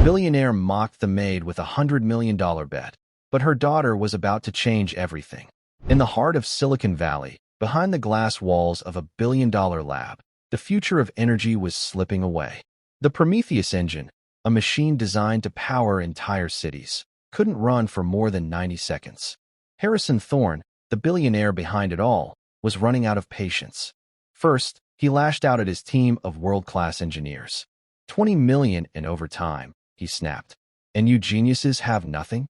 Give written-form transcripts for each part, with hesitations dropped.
Billionaire mocked the maid with $100 million bet, but her daughter was about to change everything. In the heart of Silicon Valley, behind the glass walls of a billion-dollar lab, the future of energy was slipping away. The Prometheus Engine, a machine designed to power entire cities, couldn't run for more than 90 seconds. Harrison Thorne, the billionaire behind it all, was running out of patience. First, he lashed out at his team of world-class engineers. $20 million in overtime, he snapped. And you geniuses have nothing?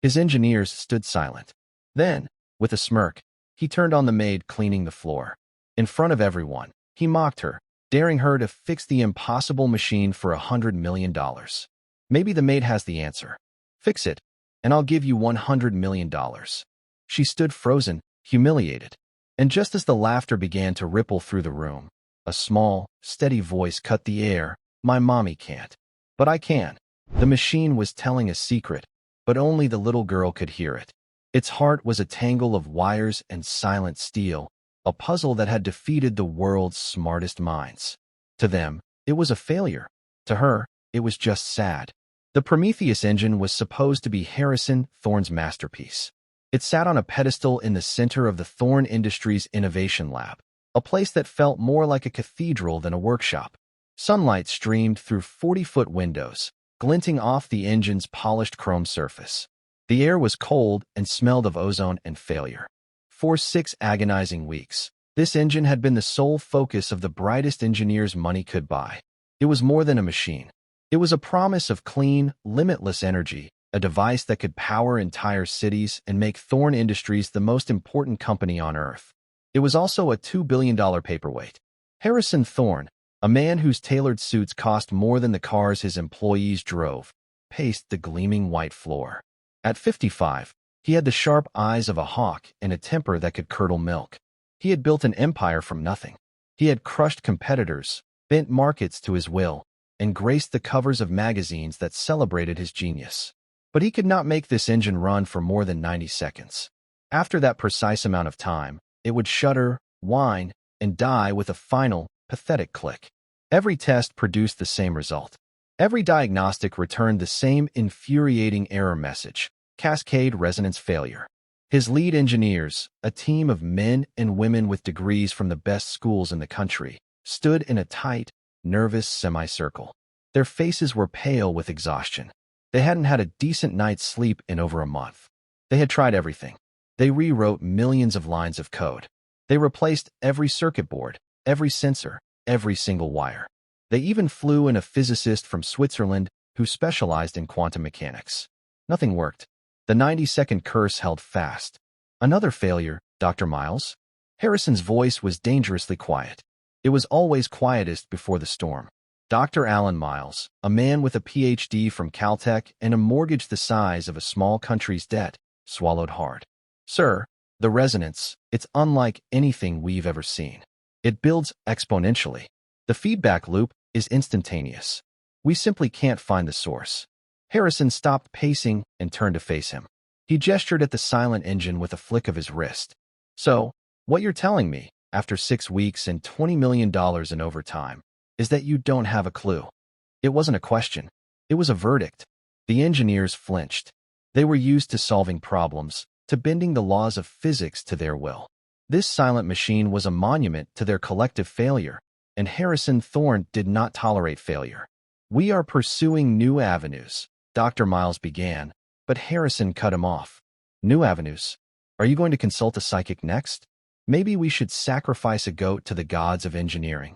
His engineers stood silent. Then, with a smirk, he turned on the maid cleaning the floor. In front of everyone, he mocked her, daring her to fix the impossible machine for $100 million. Maybe the maid has the answer. Fix it, and I'll give you $100 million. She stood frozen, humiliated. And just as the laughter began to ripple through the room, a small, steady voice cut the air. My mommy can't. But I can. The machine was telling a secret, but only the little girl could hear it. Its heart was a tangle of wires and silent steel, a puzzle that had defeated the world's smartest minds. To them, it was a failure. To her, it was just sad. The Prometheus Engine was supposed to be Harrison Thorne's masterpiece. It sat on a pedestal in the center of the Thorne Industries Innovation Lab, a place that felt more like a cathedral than a workshop. Sunlight streamed through 40-foot windows, glinting off the engine's polished chrome surface. The air was cold and smelled of ozone and failure. For 6 agonizing weeks, this engine had been the sole focus of the brightest engineers money could buy. It was more than a machine. It was a promise of clean, limitless energy, a device that could power entire cities and make Thorne Industries the most important company on Earth. It was also a $2 billion paperweight. Harrison Thorne, a man whose tailored suits cost more than the cars his employees drove, paced the gleaming white floor. At 55, he had the sharp eyes of a hawk and a temper that could curdle milk. He had built an empire from nothing. He had crushed competitors, bent markets to his will, and graced the covers of magazines that celebrated his genius. But he could not make this engine run for more than 90 seconds. After that precise amount of time, it would shudder, whine, and die with a final, pathetic click. Every test produced the same result. Every diagnostic returned the same infuriating error message: cascade resonance failure. His lead engineers, a team of men and women with degrees from the best schools in the country, stood in a tight, nervous semicircle. Their faces were pale with exhaustion. They hadn't had a decent night's sleep in over a month. They had tried everything. They rewrote millions of lines of code. They replaced every circuit board, every sensor, every single wire. They even flew in a physicist from Switzerland who specialized in quantum mechanics. Nothing worked. The 90-second curse held fast. Another failure, Dr. Miles? Harrison's voice was dangerously quiet. It was always quietest before the storm. Dr. Alan Miles, a man with a PhD from Caltech and a mortgage the size of a small country's debt, swallowed hard. Sir, the resonance, it's unlike anything we've ever seen. It builds exponentially. The feedback loop is instantaneous. We simply can't find the source. Harrison stopped pacing and turned to face him. He gestured at the silent engine with a flick of his wrist. So, what you're telling me, after 6 weeks and $20 million in overtime, is that you don't have a clue. It wasn't a question. It was a verdict. The engineers flinched. They were used to solving problems, to bending the laws of physics to their will. This silent machine was a monument to their collective failure, and Harrison Thorne did not tolerate failure. We are pursuing new avenues, Dr. Miles began, but Harrison cut him off. New avenues? Are you going to consult a psychic next? Maybe we should sacrifice a goat to the gods of engineering.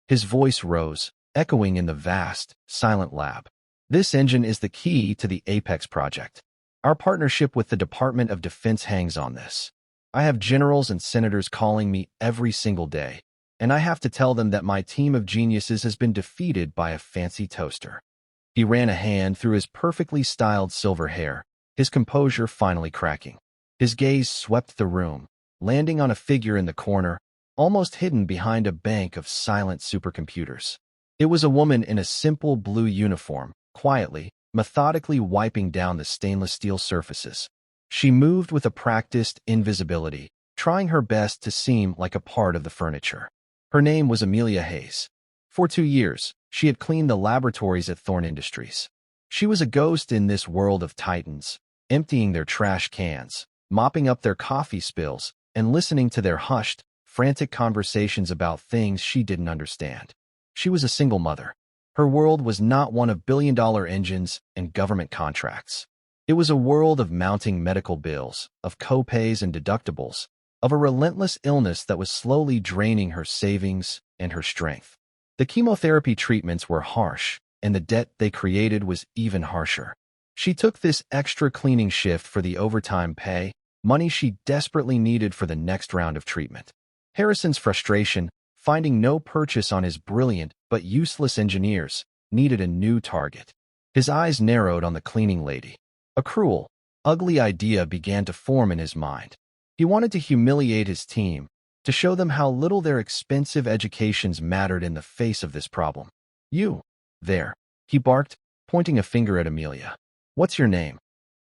His voice rose, echoing in the vast, silent lab. This engine is the key to the Apex project. Our partnership with the Department of Defense hangs on this. I have generals and senators calling me every single day, and I have to tell them that my team of geniuses has been defeated by a fancy toaster. He ran a hand through his perfectly styled silver hair, his composure finally cracking. His gaze swept the room, landing on a figure in the corner, almost hidden behind a bank of silent supercomputers. It was a woman in a simple blue uniform, quietly, methodically wiping down the stainless steel surfaces. She moved with a practiced invisibility, trying her best to seem like a part of the furniture. Her name was Amelia Hayes. For 2 years, she had cleaned the laboratories at Thorne Industries. She was a ghost in this world of titans, emptying their trash cans, mopping up their coffee spills, and listening to their hushed, frantic conversations about things she didn't understand. She was a single mother. Her world was not one of billion-dollar engines and government contracts. It was a world of mounting medical bills, of co-pays and deductibles, of a relentless illness that was slowly draining her savings and her strength. The chemotherapy treatments were harsh, and the debt they created was even harsher. She took this extra cleaning shift for the overtime pay, money she desperately needed for the next round of treatment. Harrison's frustration, finding no purchase on his brilliant but useless engineers, needed a new target. His eyes narrowed on the cleaning lady. A cruel, ugly idea began to form in his mind. He wanted to humiliate his team, to show them how little their expensive educations mattered in the face of this problem. "You, there," he barked, pointing a finger at Amelia. "What's your name?"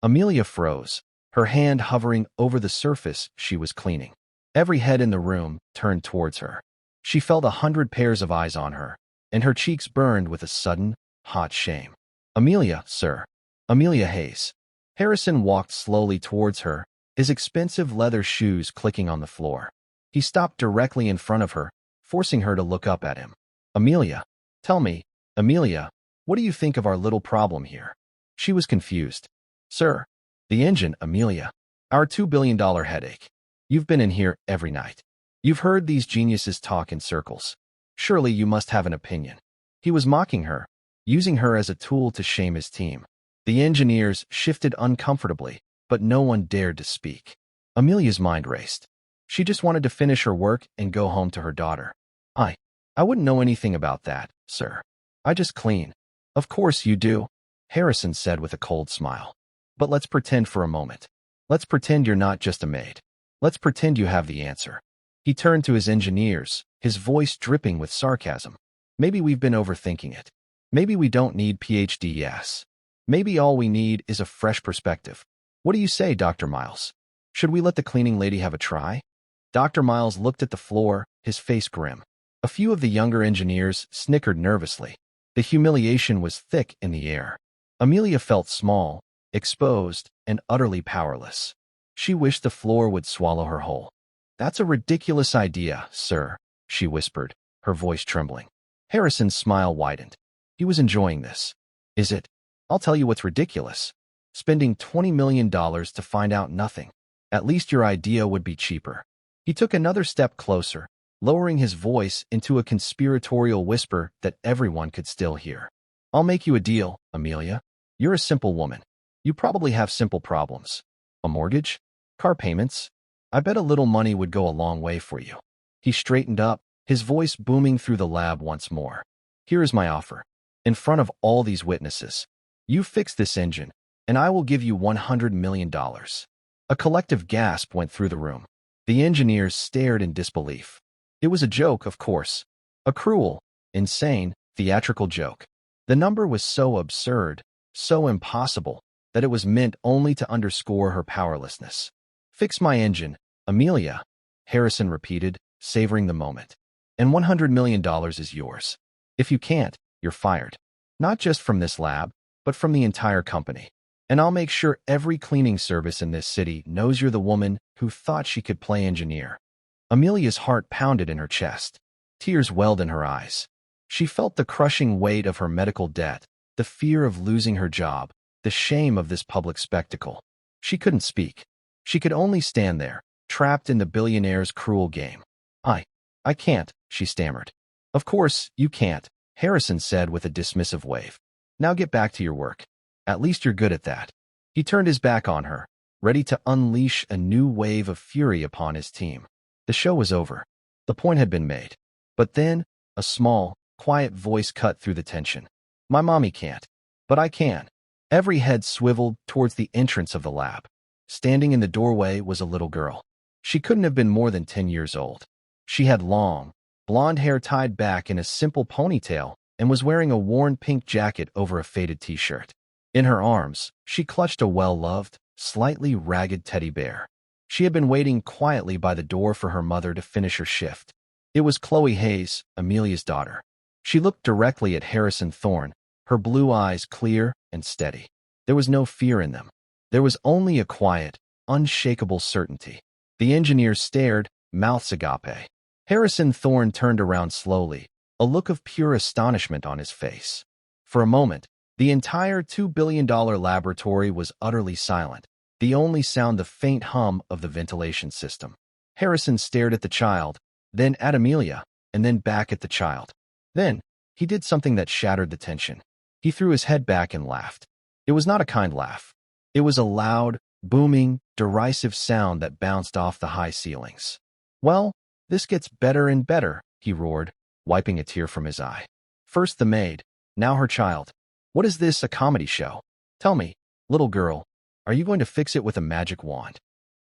Amelia froze, her hand hovering over the surface she was cleaning. Every head in the room turned towards her. She felt 100 pairs of eyes on her, and her cheeks burned with a sudden, hot shame. "Amelia, sir. Amelia Hayes." Harrison walked slowly towards her, his expensive leather shoes clicking on the floor. He stopped directly in front of her, forcing her to look up at him. "Amelia, tell me, Amelia, what do you think of our little problem here?" She was confused. "Sir, the engine, Amelia. Our $2 billion headache. You've been in here every night. You've heard these geniuses talk in circles. Surely you must have an opinion." He was mocking her, using her as a tool to shame his team. The engineers shifted uncomfortably, but no one dared to speak. Amelia's mind raced. She just wanted to finish her work and go home to her daughter. I wouldn't know anything about that, sir. I just clean." "Of course you do," Harrison said with a cold smile. "But let's pretend for a moment. Let's pretend you're not just a maid. Let's pretend you have the answer." He turned to his engineers, his voice dripping with sarcasm. "Maybe we've been overthinking it. Maybe we don't need PhDs. Maybe all we need is a fresh perspective. What do you say, Dr. Miles? Should we let the cleaning lady have a try?" Dr. Miles looked at the floor, his face grim. A few of the younger engineers snickered nervously. The humiliation was thick in the air. Amelia felt small, exposed, and utterly powerless. She wished the floor would swallow her whole. "That's a ridiculous idea, sir," she whispered, her voice trembling. Harrison's smile widened. He was enjoying this. "Is it? I'll tell you what's ridiculous. Spending $20 million to find out nothing. At least your idea would be cheaper." He took another step closer, lowering his voice into a conspiratorial whisper that everyone could still hear. "I'll make you a deal, Amelia. You're a simple woman. You probably have simple problems. A mortgage? Car payments? I bet a little money would go a long way for you." He straightened up, his voice booming through the lab once more. "Here is my offer. In front of all these witnesses. You fix this engine, and I will give you $100 million. A collective gasp went through the room. The engineers stared in disbelief. It was a joke, of course. A cruel, insane, theatrical joke. The number was so absurd, so impossible, that it was meant only to underscore her powerlessness. "Fix my engine, Amelia," Harrison repeated, savoring the moment. "And $100 million is yours. If you can't, you're fired. Not just from this lab, but from the entire company. And I'll make sure every cleaning service in this city knows you're the woman who thought she could play engineer." Amelia's heart pounded in her chest. Tears welled in her eyes. She felt the crushing weight of her medical debt, the fear of losing her job, the shame of this public spectacle. She couldn't speak. She could only stand there, trapped in the billionaire's cruel game. I can't," she stammered. "Of course, you can't," Harrison said with a dismissive wave. "Now get back to your work. At least you're good at that." He turned his back on her, ready to unleash a new wave of fury upon his team. The show was over. The point had been made. But then, a small, quiet voice cut through the tension. "My mommy can't. But I can." Every head swiveled towards the entrance of the lab. Standing in the doorway was a little girl. She couldn't have been more than 10 years old. She had long, blonde hair tied back in a simple ponytail and was wearing a worn pink jacket over a faded t-shirt. In her arms, she clutched a well-loved, slightly ragged teddy bear. She had been waiting quietly by the door for her mother to finish her shift. It was Chloe Hayes, Amelia's daughter. She looked directly at Harrison Thorne, her blue eyes clear, and steady. There was no fear in them. There was only a quiet, unshakable certainty. The engineers stared, mouths agape. Harrison Thorne turned around slowly, a look of pure astonishment on his face. For a moment, the entire $2 billion laboratory was utterly silent, the only sound the faint hum of the ventilation system. Harrison stared at the child, then at Amelia, and then back at the child. Then, he did something that shattered the tension. He threw his head back and laughed. It was not a kind laugh. It was a loud, booming, derisive sound that bounced off the high ceilings. "Well, this gets better and better," he roared, wiping a tear from his eye. "First the maid, now her child. What is this, a comedy show? Tell me, little girl, are you going to fix it with a magic wand?"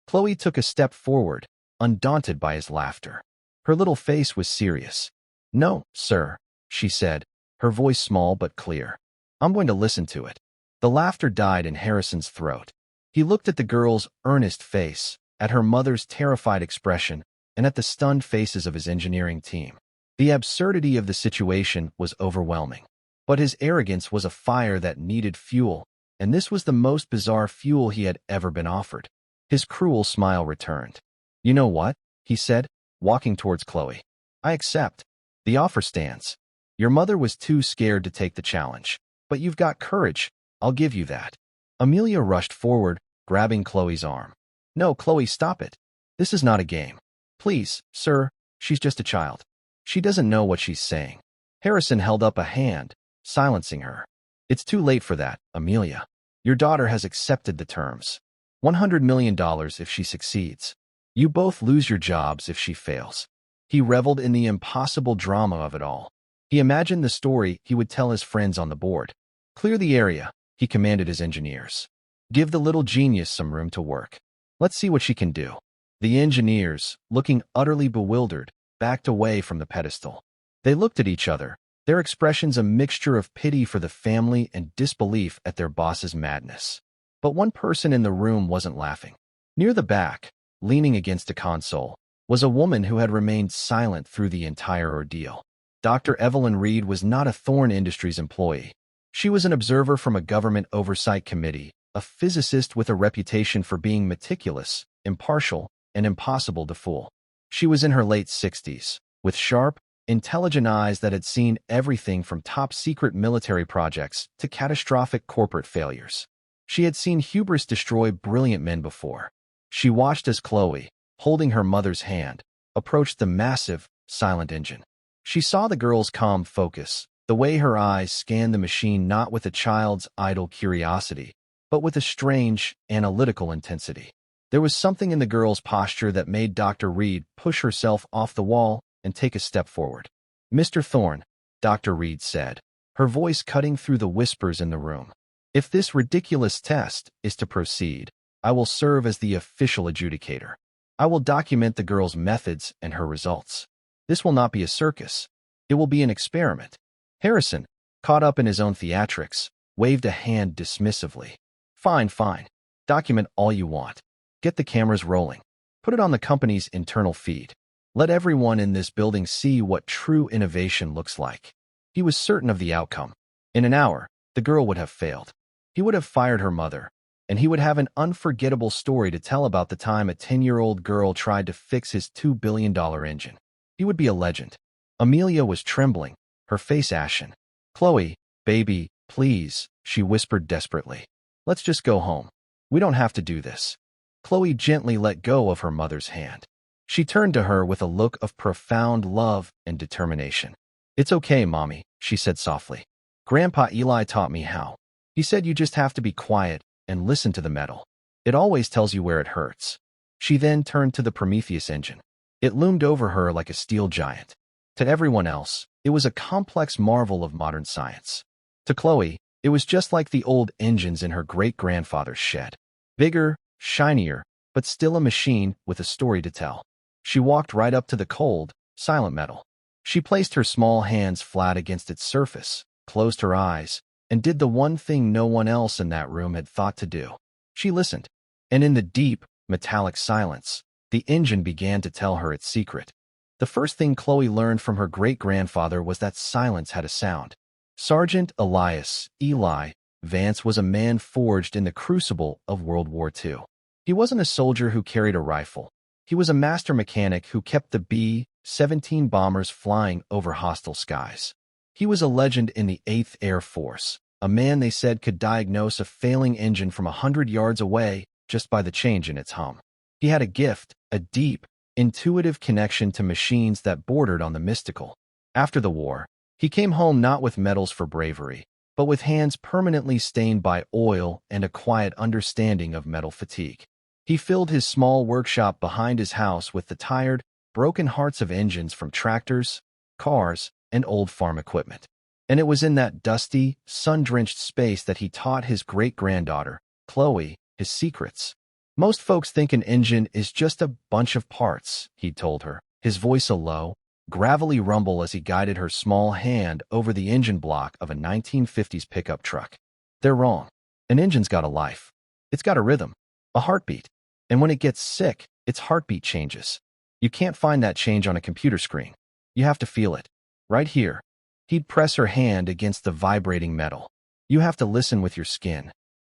Chloe took a step forward, undaunted by his laughter. Her little face was serious. "No, sir," she said, her voice small but clear. "I'm going to listen to it." The laughter died in Harrison's throat. He looked at the girl's earnest face, at her mother's terrified expression, and at the stunned faces of his engineering team. The absurdity of the situation was overwhelming. But his arrogance was a fire that needed fuel, and this was the most bizarre fuel he had ever been offered. His cruel smile returned. "You know what?" he said, walking towards Chloe. "I accept. The offer stands. Your mother was too scared to take the challenge. But you've got courage. I'll give you that." Amelia rushed forward, grabbing Chloe's arm. "No, Chloe, stop it. This is not a game. Please, sir, she's just a child. She doesn't know what she's saying." Harrison held up a hand, silencing her. "It's too late for that, Amelia. Your daughter has accepted the terms. $100 million if she succeeds. You both lose your jobs if she fails." He reveled in the impossible drama of it all. He imagined the story he would tell his friends on the board. "Clear the area," he commanded his engineers. "Give the little genius some room to work. Let's see what she can do." The engineers, looking utterly bewildered, backed away from the pedestal. They looked at each other, their expressions a mixture of pity for the family and disbelief at their boss's madness. But one person in the room wasn't laughing. Near the back, leaning against a console, was a woman who had remained silent through the entire ordeal. Dr. Evelyn Reed was not a Thorne Industries employee. She was an observer from a government oversight committee, a physicist with a reputation for being meticulous, impartial, and impossible to fool. She was in her late 60s, with sharp, intelligent eyes that had seen everything from top-secret military projects to catastrophic corporate failures. She had seen hubris destroy brilliant men before. She watched as Chloe, holding her mother's hand, approached the massive, silent engine. She saw the girl's calm focus, the way her eyes scanned the machine not with a child's idle curiosity, but with a strange, analytical intensity. There was something in the girl's posture that made Dr. Reed push herself off the wall and take a step forward. "Mr. Thorne," Dr. Reed said, her voice cutting through the whispers in the room. "If this ridiculous test is to proceed, I will serve as the official adjudicator. I will document the girl's methods and her results. This will not be a circus. It will be an experiment." Harrison, caught up in his own theatrics, waved a hand dismissively. Fine. Document all you want. Get the cameras rolling. Put it on the company's internal feed. Let everyone in this building see what true innovation looks like." He was certain of the outcome. In an hour, the girl would have failed. He would have fired her mother, and he would have an unforgettable story to tell about the time a 10-year-old girl tried to fix his $2 billion engine. He would be a legend. Amelia was trembling, her face ashen. "Chloe, baby, please," she whispered desperately. "Let's just go home. We don't have to do this." Chloe gently let go of her mother's hand. She turned to her with a look of profound love and determination. "It's okay, Mommy," she said softly. "Grandpa Eli taught me how. He said you just have to be quiet and listen to the metal. It always tells you where it hurts." She then turned to the Prometheus engine. It loomed over her like a steel giant. To everyone else, it was a complex marvel of modern science. To Chloe, it was just like the old engines in her great-grandfather's shed. Bigger, shinier, but still a machine with a story to tell. She walked right up to the cold, silent metal. She placed her small hands flat against its surface, closed her eyes, and did the one thing no one else in that room had thought to do. She listened, and in the deep, metallic silence, the engine began to tell her its secret. The first thing Chloe learned from her great-grandfather was that silence had a sound. Sergeant Elias, Eli, Vance was a man forged in the crucible of World War II. He wasn't a soldier who carried a rifle. He was a master mechanic who kept the B-17 bombers flying over hostile skies. He was a legend in the 8th Air Force, a man they said could diagnose a failing engine from 100 yards away just by the change in its hum. He had a gift, a deep, intuitive connection to machines that bordered on the mystical. After the war, he came home not with medals for bravery, but with hands permanently stained by oil and a quiet understanding of metal fatigue. He filled his small workshop behind his house with the tired, broken hearts of engines from tractors, cars, and old farm equipment. And it was in that dusty, sun-drenched space that he taught his great-granddaughter, Chloe, his secrets. Most folks think an engine is just a bunch of parts, he told her, his voice a low, gravelly rumble as he guided her small hand over the engine block of a 1950s pickup truck. They're wrong. An engine's got a life. It's got a rhythm, a heartbeat. And when it gets sick, its heartbeat changes. You can't find that change on a computer screen. You have to feel it. Right here. He'd press her hand against the vibrating metal. You have to listen with your skin.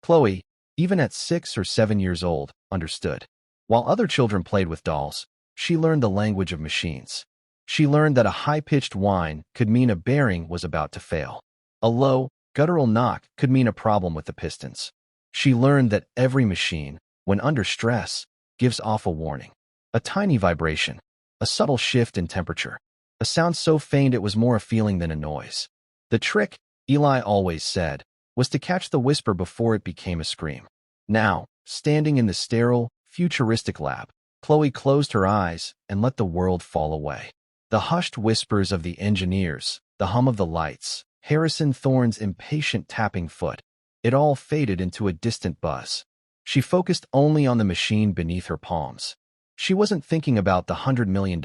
Chloe, even at 6 or 7 years old, understood. While other children played with dolls, she learned the language of machines. She learned that a high-pitched whine could mean a bearing was about to fail. A low, guttural knock could mean a problem with the pistons. She learned that every machine, when under stress, gives off a warning. A tiny vibration, a subtle shift in temperature, a sound so faint it was more a feeling than a noise. The trick, Eli always said, was to catch the whisper before it became a scream. Now, standing in the sterile, futuristic lab, Chloe closed her eyes and let the world fall away. The hushed whispers of the engineers, the hum of the lights, Harrison Thorne's impatient tapping foot, it all faded into a distant buzz. She focused only on the machine beneath her palms. She wasn't thinking about the $100 million.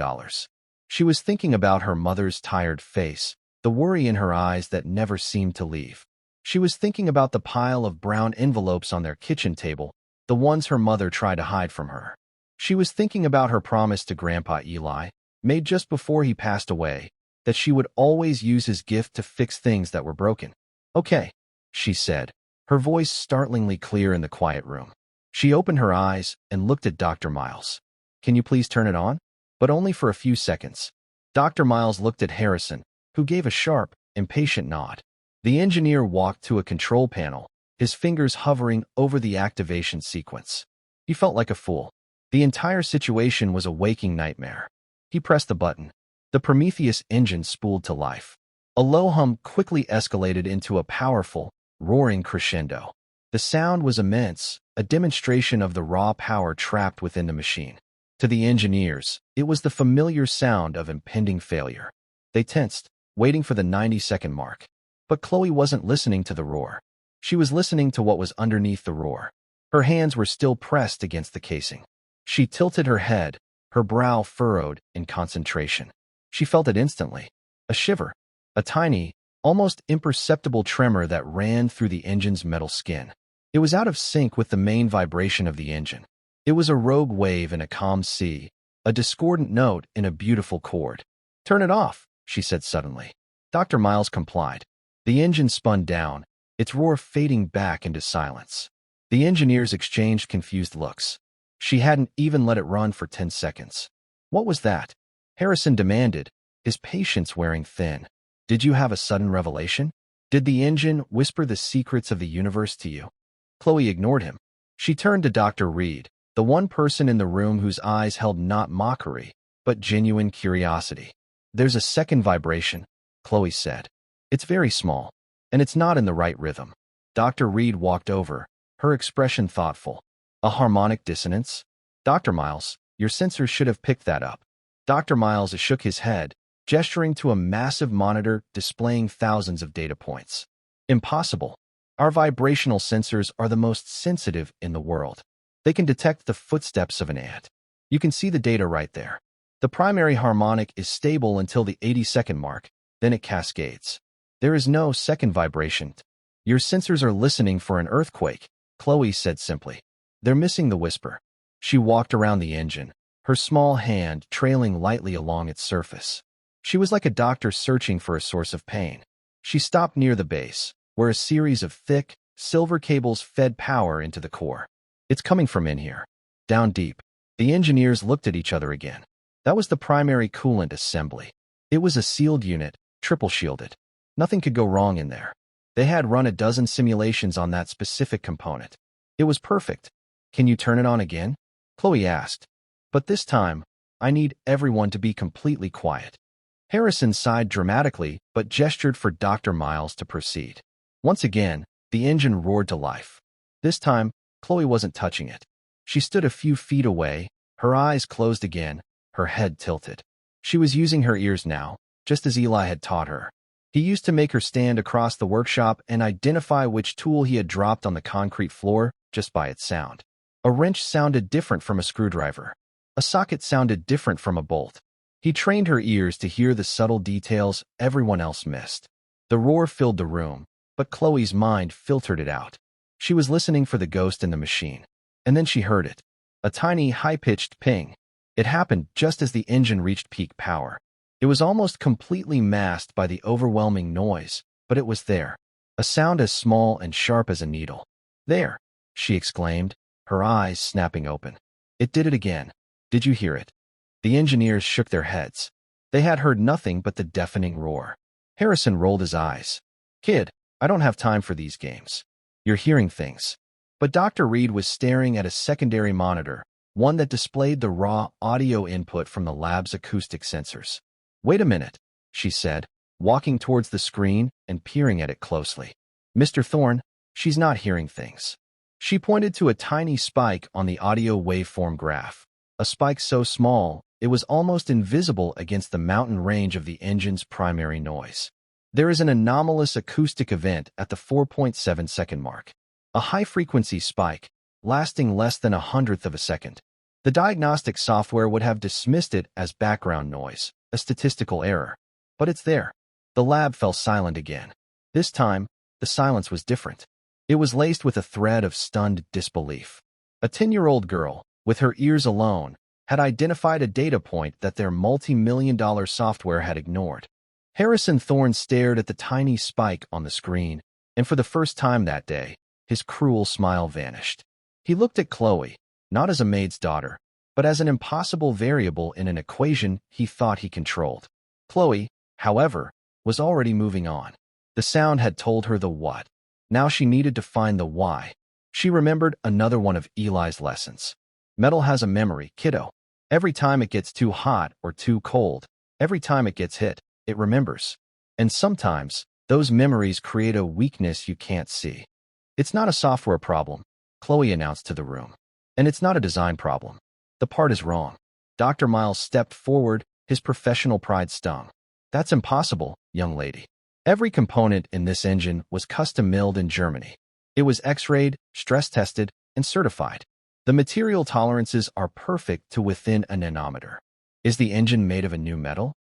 She was thinking about her mother's tired face, the worry in her eyes that never seemed to leave. She was thinking about the pile of brown envelopes on their kitchen table, the ones her mother tried to hide from her. She was thinking about her promise to Grandpa Eli, made just before he passed away, that she would always use his gift to fix things that were broken. "Okay," she said, her voice startlingly clear in the quiet room. She opened her eyes and looked at Dr. Miles. "Can you please turn it on?" But only for a few seconds. Dr. Miles looked at Harrison, who gave a sharp, impatient nod. The engineer walked to a control panel, his fingers hovering over the activation sequence. He felt like a fool. The entire situation was a waking nightmare. He pressed the button. The Prometheus engine spooled to life. A low hum quickly escalated into a powerful, roaring crescendo. The sound was immense, a demonstration of the raw power trapped within the machine. To the engineers, it was the familiar sound of impending failure. They tensed, waiting for the 90-second mark. But Chloe wasn't listening to the roar. She was listening to what was underneath the roar. Her hands were still pressed against the casing. She tilted her head, her brow furrowed in concentration. She felt it instantly. A shiver. A tiny, almost imperceptible tremor that ran through the engine's metal skin. It was out of sync with the main vibration of the engine. It was a rogue wave in a calm sea, a discordant note in a beautiful chord. "Turn it off," she said suddenly. Dr. Miles complied. The engine spun down, its roar fading back into silence. The engineers exchanged confused looks. She hadn't even let it run for 10 seconds. "What was that?" Harrison demanded, his patience wearing thin. "Did you have a sudden revelation? Did the engine whisper the secrets of the universe to you?" Chloe ignored him. She turned to Dr. Reed, the one person in the room whose eyes held not mockery, but genuine curiosity. "There's a second vibration," Chloe said. "It's very small, and it's not in the right rhythm." Dr. Reed walked over, her expression thoughtful. "A harmonic dissonance?" "Dr. Miles, your sensors should have picked that up." Dr. Miles shook his head, gesturing to a massive monitor displaying thousands of data points. "Impossible. Our vibrational sensors are the most sensitive in the world. They can detect the footsteps of an ant. You can see the data right there. The primary harmonic is stable until the 80-second mark, then it cascades. There is no second vibration. Your sensors are listening for an earthquake," Chloe said simply. "They're missing the whisper." She walked around the engine, her small hand trailing lightly along its surface. She was like a doctor searching for a source of pain. She stopped near the base, where a series of thick, silver cables fed power into the core. It's coming from in here. Down deep. The engineers looked at each other again. That was the primary coolant assembly. It was a sealed unit, triple shielded. Nothing could go wrong in there. They had run a dozen simulations on that specific component. It was perfect. Can you turn it on again? Chloe asked. But this time, I need everyone to be completely quiet. Harrison sighed dramatically but gestured for Dr. Miles to proceed. Once again, the engine roared to life. This time, Chloe wasn't touching it. She stood a few feet away, her eyes closed again, her head tilted. She was using her ears now, just as Eli had taught her. He used to make her stand across the workshop and identify which tool he had dropped on the concrete floor just by its sound. A wrench sounded different from a screwdriver. A socket sounded different from a bolt. He trained her ears to hear the subtle details everyone else missed. The roar filled the room, but Chloe's mind filtered it out. She was listening for the ghost in the machine. And then she heard it. A tiny, high-pitched ping. It happened just as the engine reached peak power. It was almost completely masked by the overwhelming noise, but it was there. A sound as small and sharp as a needle. There, she exclaimed, her eyes snapping open. It did it again. Did you hear it? The engineers shook their heads. They had heard nothing but the deafening roar. Harrison rolled his eyes. Kid, I don't have time for these games. You're hearing things. But Dr. Reed was staring at a secondary monitor, one that displayed the raw audio input from the lab's acoustic sensors. Wait a minute, she said, walking towards the screen and peering at it closely. Mr. Thorne, she's not hearing things. She pointed to a tiny spike on the audio waveform graph, a spike so small it was almost invisible against the mountain range of the engine's primary noise. There is an anomalous acoustic event at the 4.7-second mark. A high-frequency spike, lasting less than 1/100th of a second. The diagnostic software would have dismissed it as background noise, a statistical error. But it's there. The lab fell silent again. This time, the silence was different. It was laced with a thread of stunned disbelief. A 10-year-old girl, with her ears alone, had identified a data point that their multi-million-dollar software had ignored. Harrison Thorne stared at the tiny spike on the screen, and for the first time that day, his cruel smile vanished. He looked at Chloe, not as a maid's daughter, but as an impossible variable in an equation he thought he controlled. Chloe, however, was already moving on. The sound had told her the what. Now she needed to find the why. She remembered another one of Eli's lessons. Metal has a memory, kiddo. Every time it gets too hot or too cold, every time it gets hit, it remembers. And sometimes, those memories create a weakness you can't see. It's not a software problem, Chloe announced to the room. And it's not a design problem. The part is wrong. Dr. Miles stepped forward, his professional pride stung. That's impossible, young lady. Every component in this engine was custom-milled in Germany. It was X-rayed, stress-tested, and certified. The material tolerances are perfect to within a nanometer. Is the engine made of a new metal?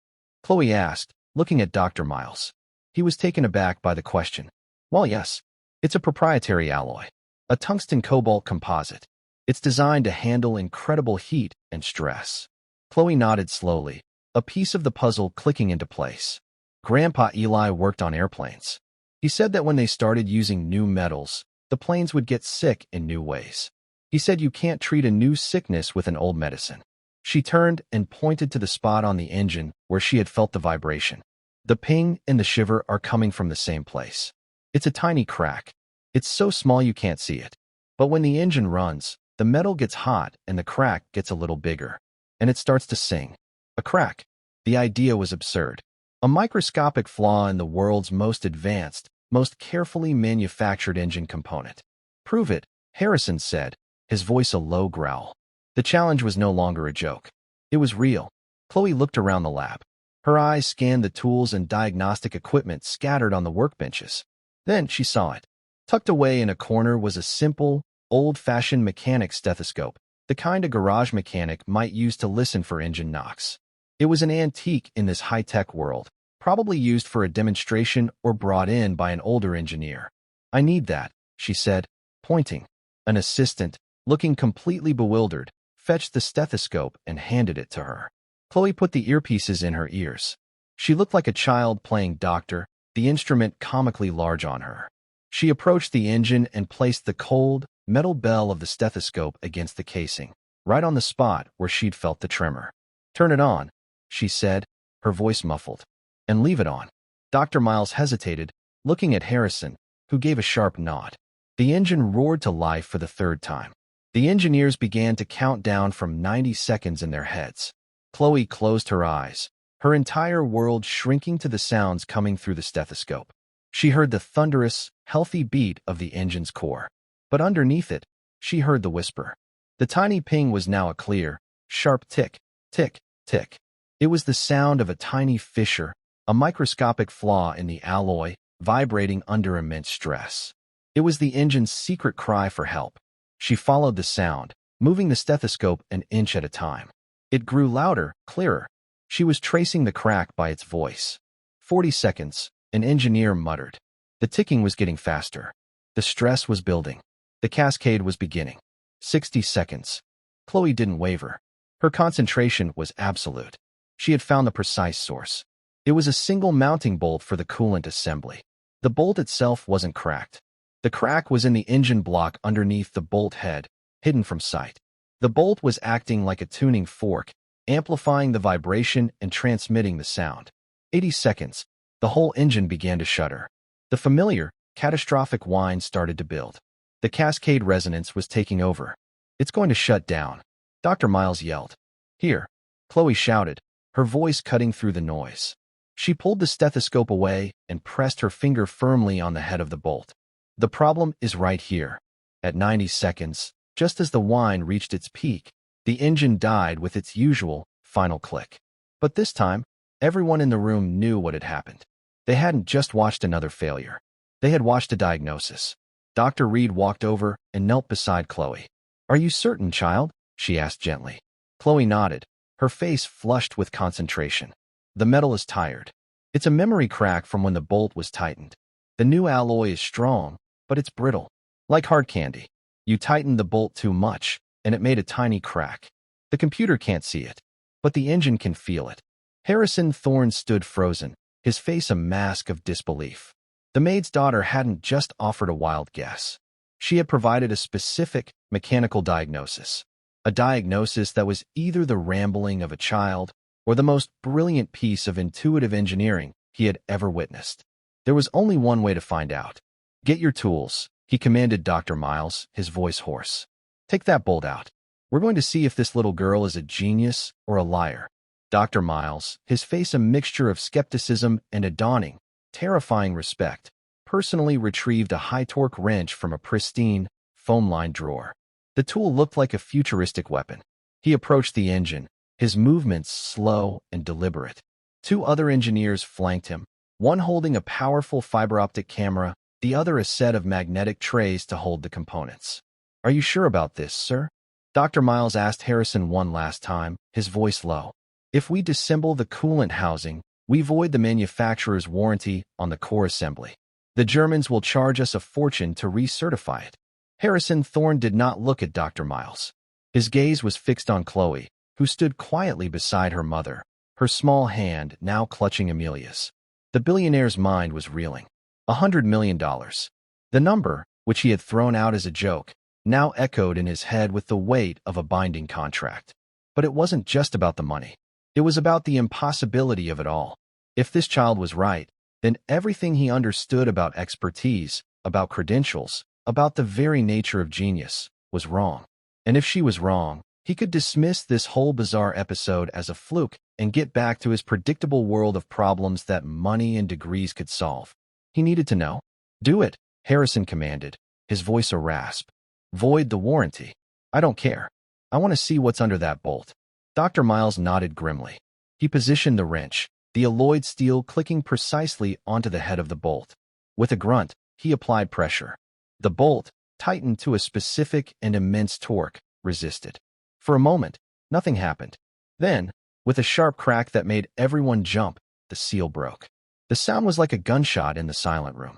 Chloe asked, looking at Dr. Miles. He was taken aback by the question. Well, yes. It's a proprietary alloy. A tungsten-cobalt composite. It's designed to handle incredible heat and stress. Chloe nodded slowly, a piece of the puzzle clicking into place. Grandpa Eli worked on airplanes. He said that when they started using new metals, the planes would get sick in new ways. He said you can't treat a new sickness with an old medicine. She turned and pointed to the spot on the engine where she had felt the vibration. The ping and the shiver are coming from the same place. It's a tiny crack. It's so small you can't see it. But when the engine runs, the metal gets hot and the crack gets a little bigger. And it starts to sing. A crack. The idea was absurd. A microscopic flaw in the world's most advanced, most carefully manufactured engine component. Prove it, Harrison said, his voice a low growl. The challenge was no longer a joke. It was real. Chloe looked around the lab. Her eyes scanned the tools and diagnostic equipment scattered on the workbenches. Then she saw it. Tucked away in a corner was a simple, old-fashioned mechanic stethoscope, the kind a garage mechanic might use to listen for engine knocks. It was an antique in this high-tech world, probably used for a demonstration or brought in by an older engineer. I need that, she said, pointing. An assistant, looking completely bewildered, fetched the stethoscope and handed it to her. Chloe put the earpieces in her ears. She looked like a child playing doctor, the instrument comically large on her. She approached the engine and placed the cold, metal bell of the stethoscope against the casing, right on the spot where she'd felt the tremor. "Turn it on," she said, her voice muffled. "And leave it on." Dr. Miles hesitated, looking at Harrison, who gave a sharp nod. The engine roared to life for the third time. The engineers began to count down from 90 seconds in their heads. Chloe closed her eyes, her entire world shrinking to the sounds coming through the stethoscope. She heard the thunderous, healthy beat of the engine's core. But underneath it, she heard the whisper. The tiny ping was now a clear, sharp tick, tick, tick. It was the sound of a tiny fissure, a microscopic flaw in the alloy, vibrating under immense stress. It was the engine's secret cry for help. She followed the sound, moving the stethoscope an inch at a time. It grew louder, clearer. She was tracing the crack by its voice. 40 seconds, an engineer muttered. The ticking was getting faster. The stress was building. The cascade was beginning. 60 seconds. Chloe didn't waver. Her concentration was absolute. She had found the precise source. It was a single mounting bolt for the coolant assembly. The bolt itself wasn't cracked. The crack was in the engine block underneath the bolt head, hidden from sight. The bolt was acting like a tuning fork, amplifying the vibration and transmitting the sound. 80 seconds. The whole engine began to shudder. The familiar, catastrophic whine started to build. The cascade resonance was taking over. "It's going to shut down," Dr. Miles yelled. "Here," Chloe shouted, her voice cutting through the noise. She pulled the stethoscope away and pressed her finger firmly on the head of the bolt. "The problem is right here." At 90 seconds, just as the whine reached its peak, the engine died with its usual, final click. But this time, everyone in the room knew what had happened. They hadn't just watched another failure. They had watched a diagnosis. Dr. Reed walked over and knelt beside Chloe. "Are you certain, child?" she asked gently. Chloe nodded, her face flushed with concentration. "The metal is tired. It's a memory crack from when the bolt was tightened. The new alloy is strong, but it's brittle. Like hard candy. You tightened the bolt too much, and it made a tiny crack. The computer can't see it, but the engine can feel it." Harrison Thorne stood frozen, his face a mask of disbelief. The maid's daughter hadn't just offered a wild guess. She had provided a specific, mechanical diagnosis. A diagnosis that was either the rambling of a child or the most brilliant piece of intuitive engineering he had ever witnessed. There was only one way to find out. "Get your tools," he commanded Dr. Miles, his voice hoarse. "Take that bolt out. We're going to see if this little girl is a genius or a liar." Dr. Miles, his face a mixture of skepticism and a dawning, terrifying respect, personally retrieved a high-torque wrench from a pristine, foam-lined drawer. The tool looked like a futuristic weapon. He approached the engine, his movements slow and deliberate. Two other engineers flanked him, one holding a powerful fiber-optic camera, the other a set of magnetic trays to hold the components. "Are you sure about this, sir?" Dr. Miles asked Harrison one last time, his voice low. "If we disassemble the coolant housing, we void the manufacturer's warranty on the core assembly. The Germans will charge us a fortune to recertify it." Harrison Thorne did not look at Dr. Miles. His gaze was fixed on Chloe, who stood quietly beside her mother, her small hand now clutching Amelia's. The billionaire's mind was reeling. $100 million. The number, which he had thrown out as a joke, now echoed in his head with the weight of a binding contract. But it wasn't just about the money. It was about the impossibility of it all. If this child was right, then everything he understood about expertise, about credentials, about the very nature of genius, was wrong. And if she was wrong, he could dismiss this whole bizarre episode as a fluke and get back to his predictable world of problems that money and degrees could solve. He needed to know. "Do it," Harrison commanded, his voice a rasp. "Void the warranty. I don't care. I want to see what's under that bolt." Dr. Miles nodded grimly. He positioned the wrench, the alloyed steel clicking precisely onto the head of the bolt. With a grunt, he applied pressure. The bolt, tightened to a specific and immense torque, resisted. For a moment, nothing happened. Then, with a sharp crack that made everyone jump, the seal broke. The sound was like a gunshot in the silent room.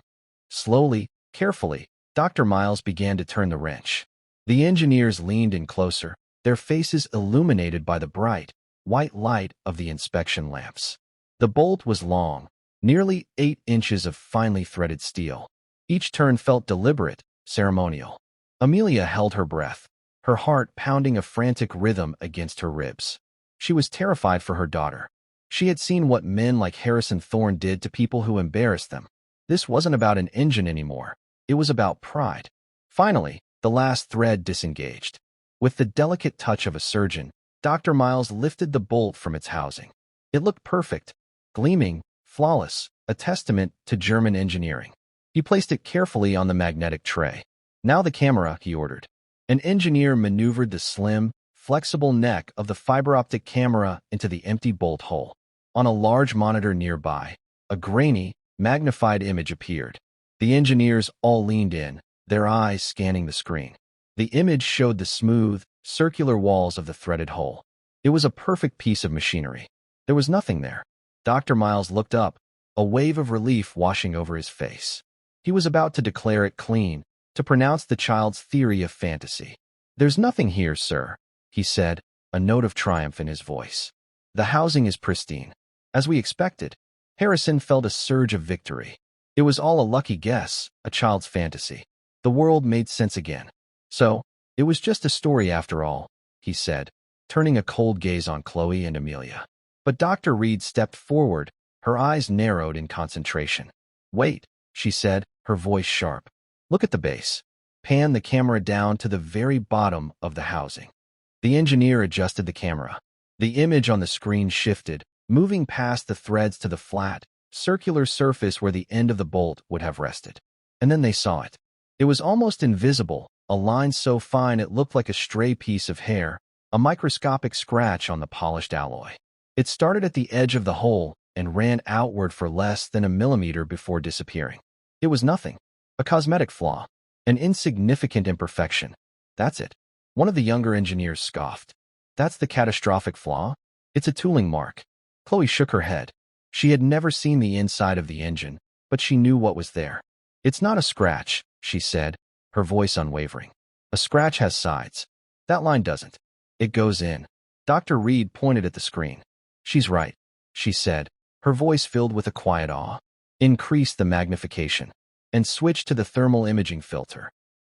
Slowly, carefully, Dr. Miles began to turn the wrench. The engineers leaned in closer, their faces illuminated by the bright, white light of the inspection lamps. The bolt was long, nearly 8 inches of finely threaded steel. Each turn felt deliberate, ceremonial. Amelia held her breath, her heart pounding a frantic rhythm against her ribs. She was terrified for her daughter. She had seen what men like Harrison Thorne did to people who embarrassed them. This wasn't about an engine anymore. It was about pride. Finally, the last thread disengaged. With the delicate touch of a surgeon, Dr. Miles lifted the bolt from its housing. It looked perfect, gleaming, flawless, a testament to German engineering. He placed it carefully on the magnetic tray. Now the camera, he ordered. An engineer maneuvered the slim, flexible neck of the fiber-optic camera into the empty bolt hole. On a large monitor nearby, a grainy, magnified image appeared. The engineers all leaned in, their eyes scanning the screen. The image showed the smooth, circular walls of the threaded hole. It was a perfect piece of machinery. There was nothing there. Dr. Miles looked up, a wave of relief washing over his face. He was about to declare it clean, to pronounce the child's theory of fantasy. "There's nothing here, sir," he said, a note of triumph in his voice. "The housing is pristine." As we expected, Harrison felt a surge of victory. It was all a lucky guess, a child's fantasy. The world made sense again. "So, it was just a story after all," he said, turning a cold gaze on Chloe and Amelia. But Dr. Reed stepped forward, her eyes narrowed in concentration. "Wait," she said, her voice sharp. "Look at the base." Pan the camera down to the very bottom of the housing. The engineer adjusted the camera. The image on the screen shifted, moving past the threads to the flat, circular surface where the end of the bolt would have rested. And then they saw it. It was almost invisible, a line so fine it looked like a stray piece of hair, a microscopic scratch on the polished alloy. It started at the edge of the hole and ran outward for less than a millimeter before disappearing. It was nothing. A cosmetic flaw. An insignificant imperfection. "That's it." One of the younger engineers scoffed. "That's the catastrophic flaw? It's a tooling mark." Chloe shook her head. She had never seen the inside of the engine, but she knew what was there. "It's not a scratch," she said, her voice unwavering. "A scratch has sides. That line doesn't. It goes in." Dr. Reed pointed at the screen. "She's right," she said, her voice filled with a quiet awe. "Increase the magnification and switch to the thermal imaging filter."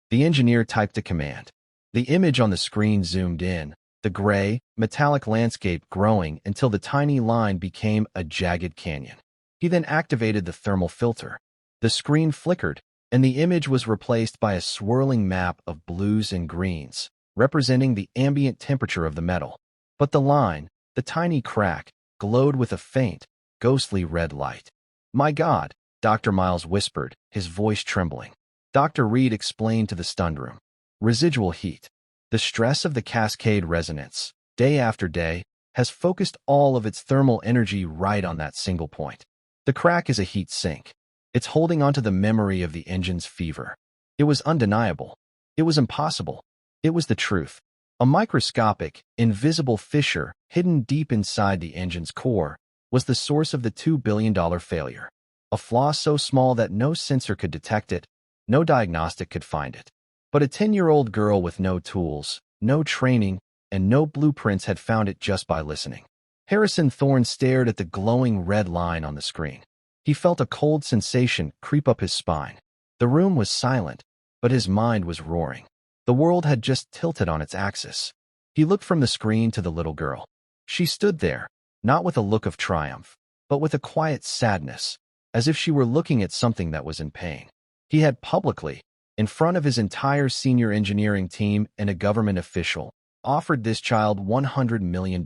The engineer typed a command. The image on the screen zoomed in, the gray, metallic landscape growing until the tiny line became a jagged canyon. He then activated the thermal filter. The screen flickered, and the image was replaced by a swirling map of blues and greens, representing the ambient temperature of the metal. But the line, the tiny crack, glowed with a faint, ghostly red light. "My God," Dr. Miles whispered, his voice trembling. Dr. Reed explained to the stunned room. "Residual heat. The stress of the cascade resonance, day after day, has focused all of its thermal energy right on that single point. The crack is a heat sink. It's holding onto the memory of the engine's fever." It was undeniable. It was impossible. It was the truth. A microscopic, invisible fissure hidden deep inside the engine's core was the source of the $2 billion failure. A flaw so small that no sensor could detect it, no diagnostic could find it. But a 10-year-old girl with no tools, no training, and no blueprints had found it just by listening. Harrison Thorne stared at the glowing red line on the screen. He felt a cold sensation creep up his spine. The room was silent, but his mind was roaring. The world had just tilted on its axis. He looked from the screen to the little girl. She stood there, not with a look of triumph, but with a quiet sadness, as if she were looking at something that was in pain. He had publicly, in front of his entire senior engineering team and a government official, offered this child $100 million.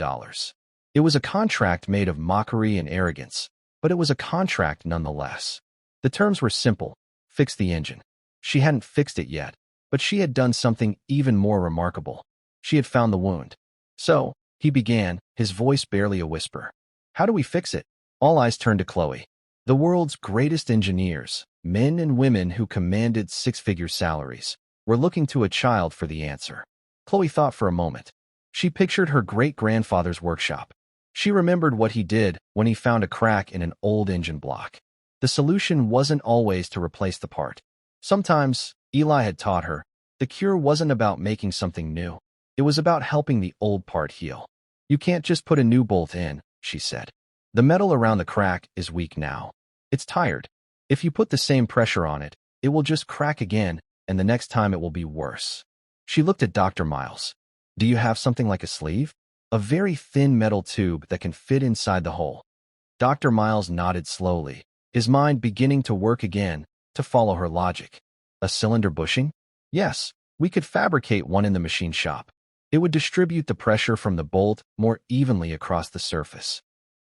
It was a contract made of mockery and arrogance, but it was a contract nonetheless. The terms were simple: fix the engine. She hadn't fixed it yet, but she had done something even more remarkable. She had found the wound. "So," he began, his voice barely a whisper. "How do we fix it?" All eyes turned to Chloe. The world's greatest engineers, men and women who commanded six-figure salaries, were looking to a child for the answer. Chloe thought for a moment. She pictured her great-grandfather's workshop. She remembered what he did when he found a crack in an old engine block. The solution wasn't always to replace the part. Sometimes, Eli had taught her, the cure wasn't about making something new. It was about helping the old part heal. "You can't just put a new bolt in," she said. "The metal around the crack is weak now. It's tired. If you put the same pressure on it, It will just crack again, and the next time it will be worse. She looked at Dr. Miles. Do you have something like a sleeve? A very thin metal tube that can fit inside the hole. Dr. Miles nodded slowly, his mind beginning to work again to follow her logic. A cylinder bushing? Yes, we could fabricate one in the machine shop. It would distribute the pressure from the bolt more evenly across the surface.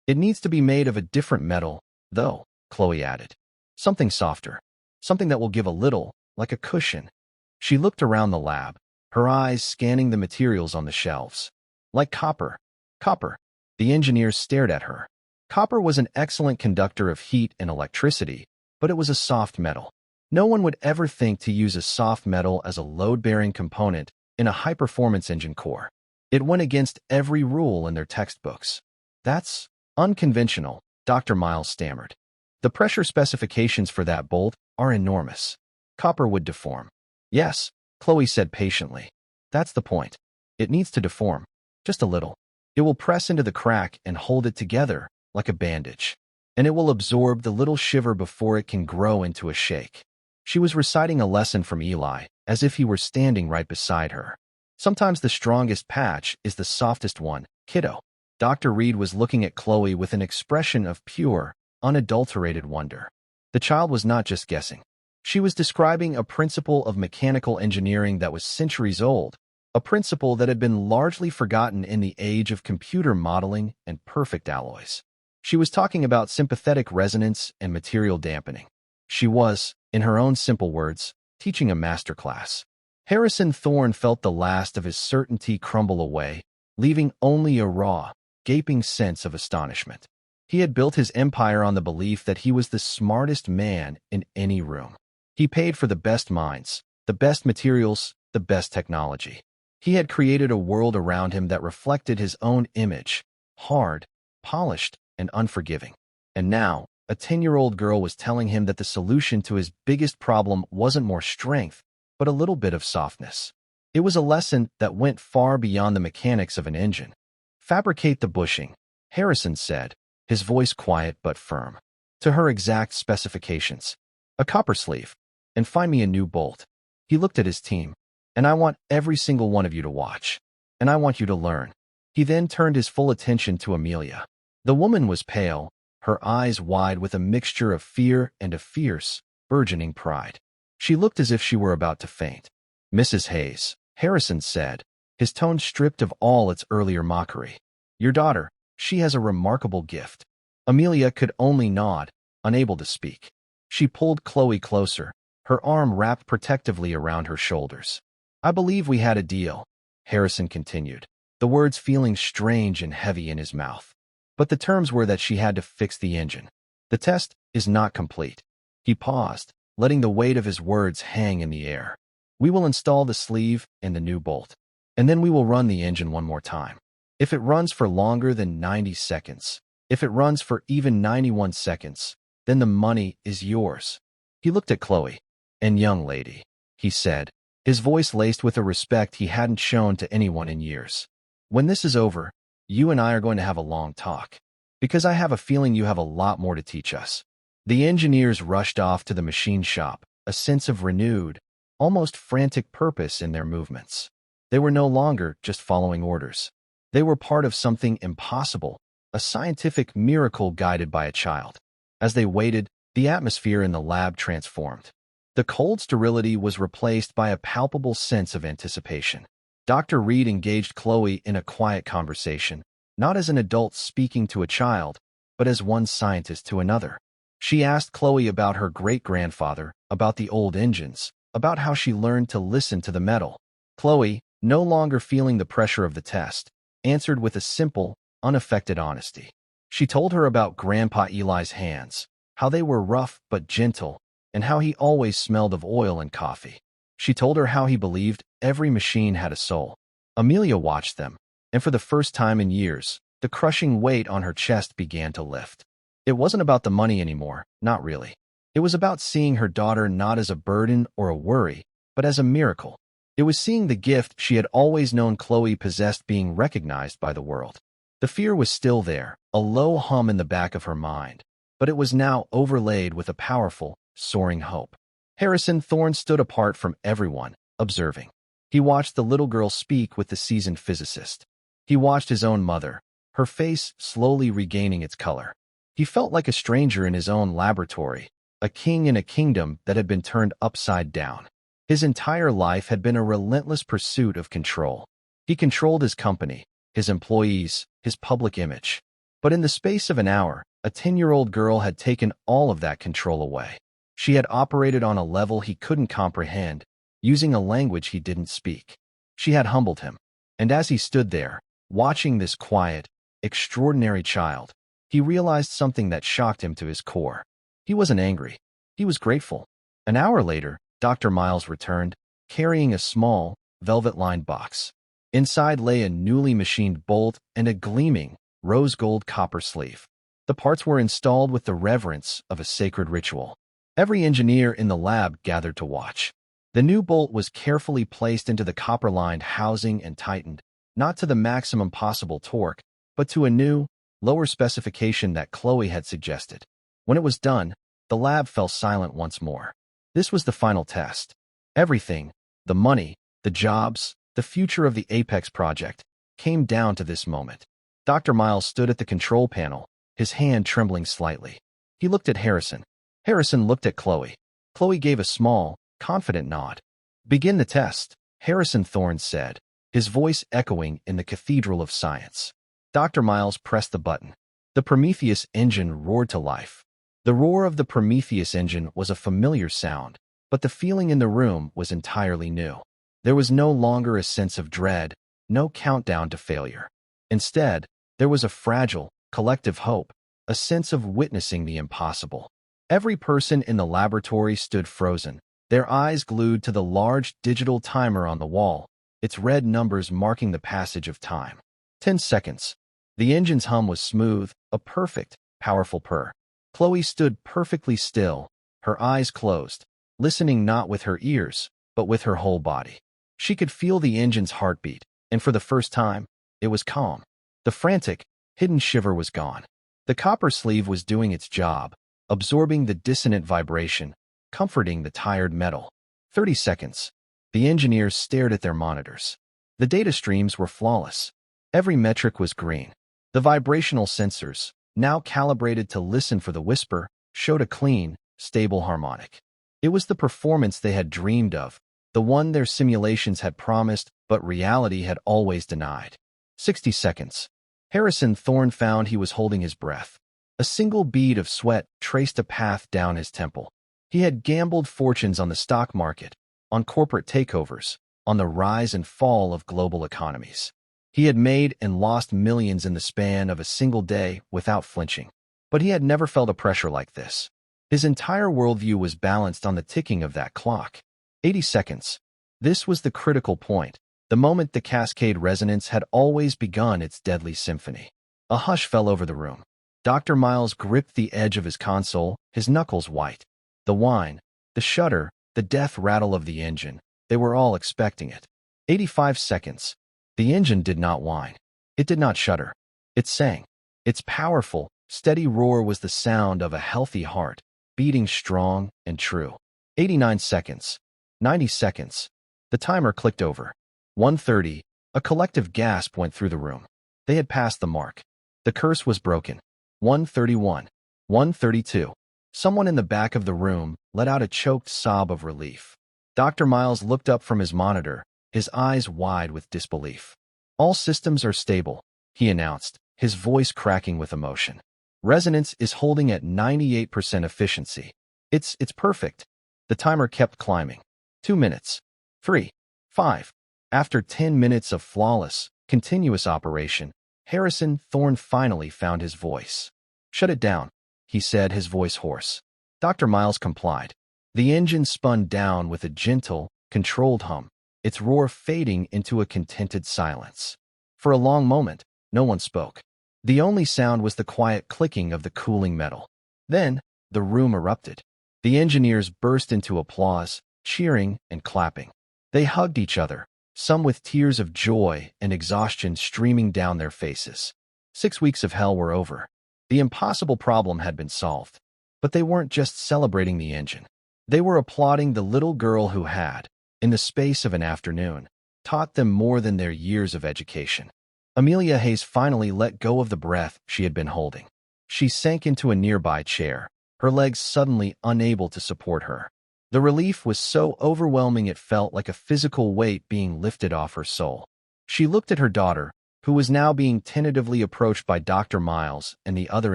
It needs to be made of a different metal, though, Chloe added. Something softer. Something that will give a little, like a cushion. She looked around the lab, her eyes scanning the materials on the shelves. Like copper. Copper. The engineers stared at her. Copper was an excellent conductor of heat and electricity, but it was a soft metal. No one would ever think to use a soft metal as a load-bearing component in a high-performance engine core. It went against every rule in their textbooks. That's unconventional, Dr. Miles stammered. The pressure specifications for that bolt are enormous. Copper would deform. Yes, Chloe said patiently. That's the point. It needs to deform. Just a little. It will press into the crack and hold it together like a bandage. And it will absorb the little shiver before it can grow into a shake. She was reciting a lesson from Eli, as if he were standing right beside her. Sometimes the strongest patch is the softest one, kiddo. Dr. Reed was looking at Chloe with an expression of pure, unadulterated wonder. The child was not just guessing. She was describing a principle of mechanical engineering that was centuries old, a principle that had been largely forgotten in the age of computer modeling and perfect alloys. She was talking about sympathetic resonance and material dampening. She was, in her own simple words, teaching a masterclass. Harrison Thorne felt the last of his certainty crumble away, leaving only a raw, gaping sense of astonishment. He had built his empire on the belief that he was the smartest man in any room. He paid for the best minds, the best materials, the best technology. He had created a world around him that reflected his own image, hard, polished, and unforgiving. And now, a 10-year-old girl was telling him that the solution to his biggest problem wasn't more strength, but a little bit of softness. It was a lesson that went far beyond the mechanics of an engine. Fabricate the bushing, Harrison said, his voice quiet but firm. To her exact specifications. A copper sleeve. And find me a new bolt. He looked at his team. And I want every single one of you to watch. And I want you to learn. He then turned his full attention to Amelia. The woman was pale, her eyes wide with a mixture of fear and a fierce, burgeoning pride. She looked as if she were about to faint. Mrs. Hayes, Harrison said, his tone stripped of all its earlier mockery. Your daughter, she has a remarkable gift. Amelia could only nod, unable to speak. She pulled Chloe closer, her arm wrapped protectively around her shoulders. I believe we had a deal, Harrison continued, the words feeling strange and heavy in his mouth. But the terms were that she had to fix the engine. The test is not complete. He paused, letting the weight of his words hang in the air. We will install the sleeve and the new bolt. And then we will run the engine one more time. If it runs for longer than 90 seconds, if it runs for even 91 seconds, then the money is yours. He looked at Chloe. And young lady, he said, his voice laced with a respect he hadn't shown to anyone in years. When this is over, you and I are going to have a long talk. Because I have a feeling you have a lot more to teach us. The engineers rushed off to the machine shop, a sense of renewed, almost frantic purpose in their movements. They were no longer just following orders. They were part of something impossible, a scientific miracle guided by a child. As they waited, the atmosphere in the lab transformed. The cold sterility was replaced by a palpable sense of anticipation. Dr. Reed engaged Chloe in a quiet conversation, not as an adult speaking to a child, but as one scientist to another. She asked Chloe about her great-grandfather, about the old engines, about how she learned to listen to the metal. Chloe, no longer feeling the pressure of the test, answered with a simple, unaffected honesty. She told her about Grandpa Eli's hands, how they were rough but gentle, and how he always smelled of oil and coffee. She told her how he believed every machine had a soul. Amelia watched them, and for the first time in years, the crushing weight on her chest began to lift. It wasn't about the money anymore, not really. It was about seeing her daughter not as a burden or a worry, but as a miracle. It was seeing the gift she had always known Chloe possessed being recognized by the world. The fear was still there, a low hum in the back of her mind, but it was now overlaid with a powerful, soaring hope. Harrison Thorne stood apart from everyone, observing. He watched the little girl speak with the seasoned physicist. He watched his own mother, her face slowly regaining its color. He felt like a stranger in his own laboratory, a king in a kingdom that had been turned upside down. His entire life had been a relentless pursuit of control. He controlled his company, his employees, his public image. But in the space of an hour, a 10-year-old girl had taken all of that control away. She had operated on a level he couldn't comprehend, using a language he didn't speak. She had humbled him. And as he stood there, watching this quiet, extraordinary child, he realized something that shocked him to his core. He wasn't angry. He was grateful. An hour later, Dr. Miles returned, carrying a small, velvet-lined box. Inside lay a newly machined bolt and a gleaming, rose-gold copper sleeve. The parts were installed with the reverence of a sacred ritual. Every engineer in the lab gathered to watch. The new bolt was carefully placed into the copper-lined housing and tightened, not to the maximum possible torque, but to a new, lower specification that Chloe had suggested. When it was done, the lab fell silent once more. This was the final test. Everything, the money, the jobs, the future of the Apex project, came down to this moment. Dr. Miles stood at the control panel, his hand trembling slightly. He looked at Harrison. Harrison looked at Chloe. Chloe gave a small, confident nod. "Begin the test," Harrison Thorne said, his voice echoing in the cathedral of science. Dr. Miles pressed the button. The Prometheus Engine roared to life. The roar of the Prometheus Engine was a familiar sound, but the feeling in the room was entirely new. There was no longer a sense of dread, no countdown to failure. Instead, there was a fragile, collective hope, a sense of witnessing the impossible. Every person in the laboratory stood frozen, their eyes glued to the large digital timer on the wall, its red numbers marking the passage of time. 10 seconds. The engine's hum was smooth, a perfect, powerful purr. Chloe stood perfectly still, her eyes closed, listening not with her ears, but with her whole body. She could feel the engine's heartbeat, and for the first time, it was calm. The frantic, hidden shiver was gone. The copper sleeve was doing its job, absorbing the dissonant vibration, comforting the tired metal. 30 seconds. The engineers stared at their monitors. The data streams were flawless. Every metric was green. The vibrational sensors, now calibrated to listen for the whisper, showed a clean, stable harmonic. It was the performance they had dreamed of, the one their simulations had promised but reality had always denied. 60 seconds. Harrison Thorne found he was holding his breath. A single bead of sweat traced a path down his temple. He had gambled fortunes on the stock market, on corporate takeovers, on the rise and fall of global economies. He had made and lost millions in the span of a single day without flinching. But he had never felt a pressure like this. His entire worldview was balanced on the ticking of that clock. 80 seconds. This was the critical point, the moment the cascade resonance had always begun its deadly symphony. A hush fell over the room. Dr. Miles gripped the edge of his console, his knuckles white. The whine, the shudder, the death rattle of the engine, they were all expecting it. 85 seconds. The engine did not whine. It did not shudder. It sang. Its powerful, steady roar was the sound of a healthy heart, beating strong and true. 89 seconds. 90 seconds. The timer clicked over. 1:30. A collective gasp went through the room. They had passed the mark. The curse was broken. 1:31. 1:32. Someone in the back of the room let out a choked sob of relief. Dr. Miles looked up from his monitor, his eyes wide with disbelief. "All systems are stable," he announced, his voice cracking with emotion. "Resonance is holding at 98% efficiency. It's perfect." The timer kept climbing. 2 minutes. 3. 5. After 10 minutes of flawless, continuous operation, Harrison Thorne finally found his voice. "Shut it down," he said, his voice hoarse. Dr. Miles complied. The engine spun down with a gentle, controlled hum, its roar fading into a contented silence. For a long moment, no one spoke. The only sound was the quiet clicking of the cooling metal. Then, the room erupted. The engineers burst into applause, cheering and clapping. They hugged each other, some with tears of joy and exhaustion streaming down their faces. 6 weeks of hell were over. The impossible problem had been solved. But they weren't just celebrating the engine. They were applauding the little girl who had, in the space of an afternoon, taught them more than their years of education. Amelia Hayes finally let go of the breath she had been holding. She sank into a nearby chair, her legs suddenly unable to support her. The relief was so overwhelming it felt like a physical weight being lifted off her soul. She looked at her daughter, who was now being tentatively approached by Dr. Miles and the other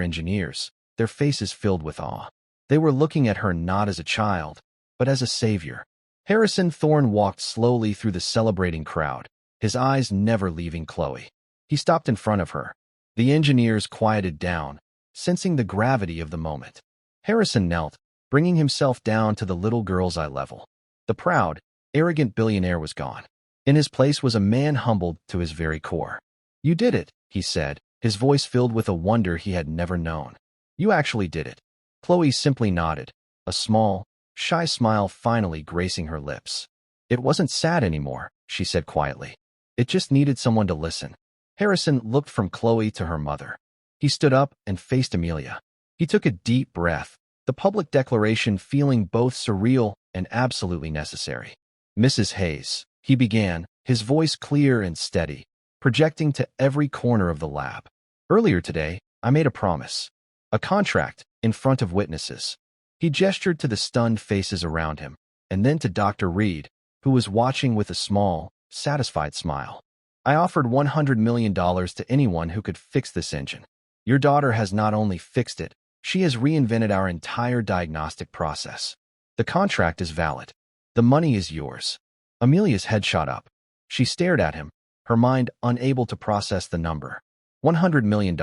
engineers, their faces filled with awe. They were looking at her not as a child, but as a savior. Harrison Thorne walked slowly through the celebrating crowd, his eyes never leaving Chloe. He stopped in front of her. The engineers quieted down, sensing the gravity of the moment. Harrison knelt, bringing himself down to the little girl's eye level. The proud, arrogant billionaire was gone. In his place was a man humbled to his very core. "You did it," he said, his voice filled with a wonder he had never known. "You actually did it." Chloe simply nodded, a small, shy smile finally gracing her lips. "It wasn't sad anymore," she said quietly. "It just needed someone to listen." Harrison looked from Chloe to her mother. He stood up and faced Amelia. He took a deep breath, the public declaration feeling both surreal and absolutely necessary. "Mrs. Hayes," he began, his voice clear and steady, projecting to every corner of the lab. "Earlier today, I made a promise. A contract, in front of witnesses." He gestured to the stunned faces around him, and then to Dr. Reed, who was watching with a small, satisfied smile. "I offered $100 million to anyone who could fix this engine. Your daughter has not only fixed it, she has reinvented our entire diagnostic process. The contract is valid. The money is yours." Amelia's head shot up. She stared at him, her mind unable to process the number. $100 million.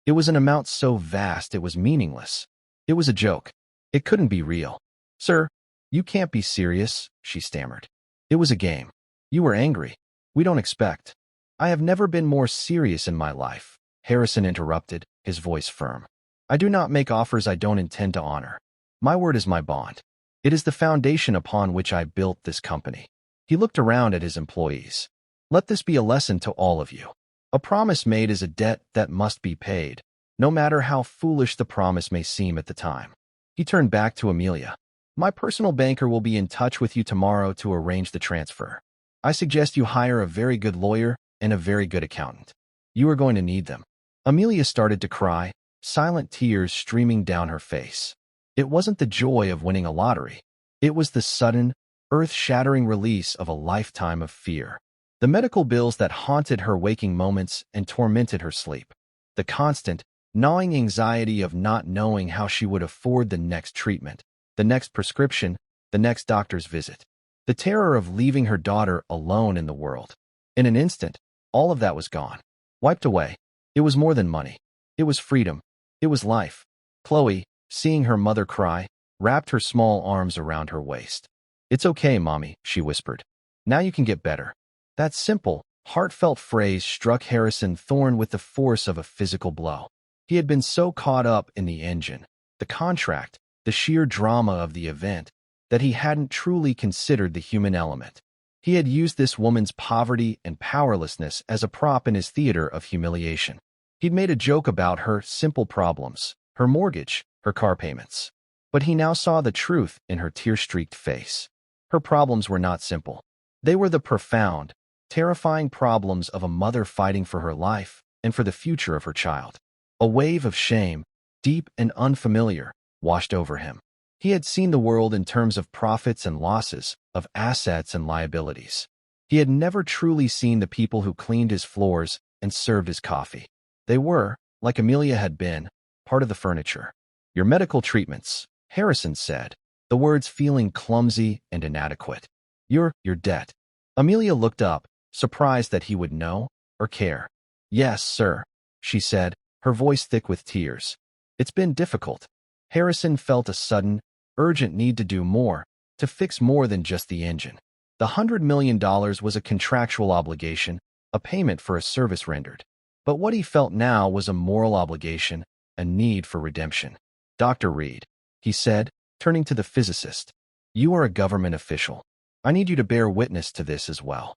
It was an amount so vast it was meaningless. It was a joke. It couldn't be real. "Sir, you can't be serious," she stammered. "It was a game. You were angry. We don't expect." "I have never been more serious in my life," Harrison interrupted, his voice firm. "I do not make offers I don't intend to honor. My word is my bond. It is the foundation upon which I built this company." He looked around at his employees. "Let this be a lesson to all of you. A promise made is a debt that must be paid, no matter how foolish the promise may seem at the time." He turned back to Amelia. "My personal banker will be in touch with you tomorrow to arrange the transfer. I suggest you hire a very good lawyer and a very good accountant. You are going to need them." Amelia started to cry, silent tears streaming down her face. It wasn't the joy of winning a lottery. It was the sudden, earth-shattering release of a lifetime of fear. The medical bills that haunted her waking moments and tormented her sleep. The constant, gnawing anxiety of not knowing how she would afford the next treatment, the next prescription, the next doctor's visit. The terror of leaving her daughter alone in the world. In an instant, all of that was gone. Wiped away. It was more than money. It was freedom. It was life. Chloe, seeing her mother cry, wrapped her small arms around her waist. "It's okay, Mommy," she whispered. "Now you can get better." That simple, heartfelt phrase struck Harrison Thorne with the force of a physical blow. He had been so caught up in the engine, the contract, the sheer drama of the event, that he hadn't truly considered the human element. He had used this woman's poverty and powerlessness as a prop in his theater of humiliation. He'd made a joke about her simple problems, her mortgage, her car payments. But he now saw the truth in her tear-streaked face. Her problems were not simple. They were the profound, terrifying problems of a mother fighting for her life and for the future of her child. A wave of shame, deep and unfamiliar, washed over him. He had seen the world in terms of profits and losses, of assets and liabilities. He had never truly seen the people who cleaned his floors and served his coffee. They were, like Amelia had been, part of the furniture. "Your medical treatments," Harrison said, the words feeling clumsy and inadequate. Your debt." Amelia looked up, surprised that he would know or care. "Yes, sir," she said, her voice thick with tears. "It's been difficult." Harrison felt a sudden, urgent need to do more, to fix more than just the engine. The $100 million was a contractual obligation, a payment for a service rendered. But what he felt now was a moral obligation, a need for redemption. "Dr. Reed," he said, turning to the physicist, "you are a government official. I need you to bear witness to this as well."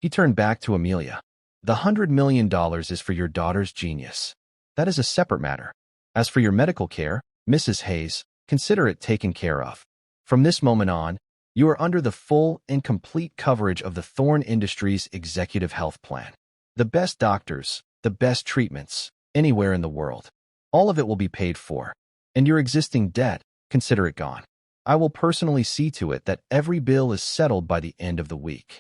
He turned back to Amelia. "The $100 million is for your daughter's genius. That is a separate matter. As for your medical care, Mrs. Hayes, consider it taken care of." From this moment on, you are under the full and complete coverage of the Thorne Industries Executive Health Plan. The best doctors, the best treatments, anywhere in the world. All of it will be paid for. And your existing debt, consider it gone. I will personally see to it that every bill is settled by the end of the week.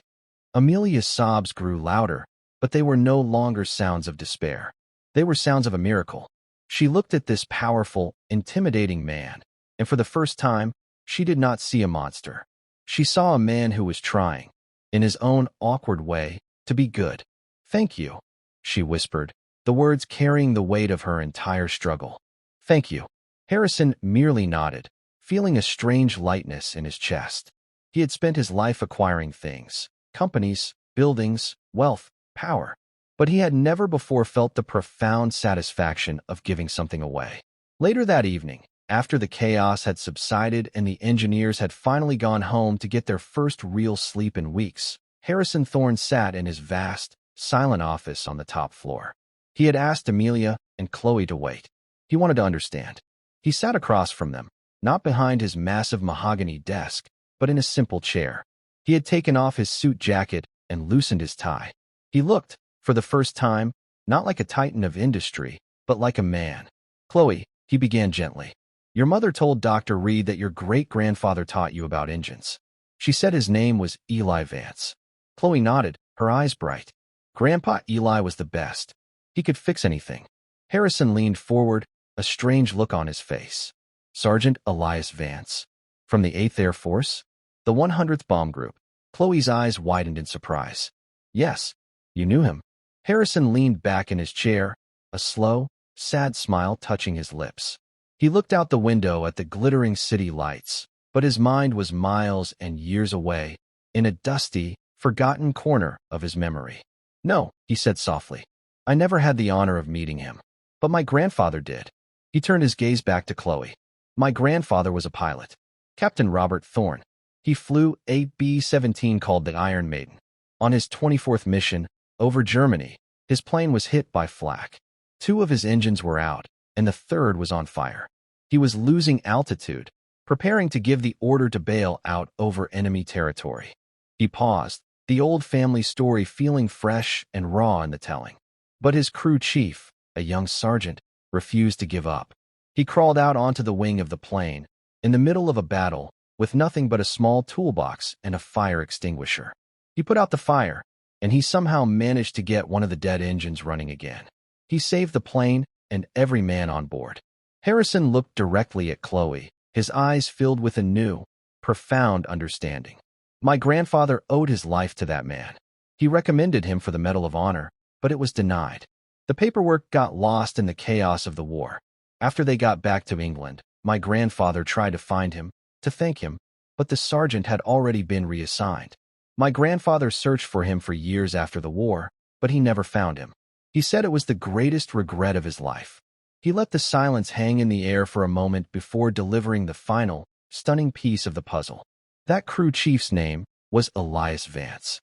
Amelia's sobs grew louder, but they were no longer sounds of despair. They were sounds of a miracle. She looked at this powerful, intimidating man, and for the first time, she did not see a monster. She saw a man who was trying, in his own awkward way, to be good. "Thank you," she whispered, the words carrying the weight of her entire struggle. "Thank you." Harrison merely nodded, feeling a strange lightness in his chest. He had spent his life acquiring things, companies, buildings, wealth, power. But he had never before felt the profound satisfaction of giving something away. Later that evening, after the chaos had subsided and the engineers had finally gone home to get their first real sleep in weeks, Harrison Thorne sat in his vast, silent office on the top floor. He had asked Amelia and Chloe to wait. He wanted to understand. He sat across from them, not behind his massive mahogany desk, but in a simple chair. He had taken off his suit jacket and loosened his tie. He looked, for the first time, not like a titan of industry, but like a man. "Chloe," he began gently, "your mother told Dr. Reed that your great-grandfather taught you about engines. She said his name was Eli Vance." Chloe nodded, her eyes bright. "Grandpa Eli was the best. He could fix anything." Harrison leaned forward, a strange look on his face. "Sergeant Elias Vance? From the 8th Air Force? The 100th Bomb Group?" Chloe's eyes widened in surprise. "Yes, you knew him." Harrison leaned back in his chair, a slow, sad smile touching his lips. He looked out the window at the glittering city lights, but his mind was miles and years away, in a dusty, forgotten corner of his memory. "No," he said softly. "I never had the honor of meeting him. But my grandfather did." He turned his gaze back to Chloe. "My grandfather was a pilot. Captain Robert Thorne. He flew a B-17 called the Iron Maiden. On his 24th mission, over Germany, his plane was hit by flak. 2 of his engines were out, and the 3rd was on fire. He was losing altitude, preparing to give the order to bail out over enemy territory." He paused, the old family story feeling fresh and raw in the telling. But his crew chief, a young sergeant, refused to give up. He crawled out onto the wing of the plane, in the middle of a battle, with nothing but a small toolbox and a fire extinguisher. He put out the fire, and he somehow managed to get one of the dead engines running again. He saved the plane and every man on board. Harrison looked directly at Chloe, his eyes filled with a new, profound understanding. "My grandfather owed his life to that man. He recommended him for the Medal of Honor, but it was denied. The paperwork got lost in the chaos of the war. After they got back to England, my grandfather tried to find him, to thank him, but the sergeant had already been reassigned. My grandfather searched for him for years after the war, but he never found him. He said it was the greatest regret of his life." He let the silence hang in the air for a moment before delivering the final, stunning piece of the puzzle. That crew chief's name was Elias Vance.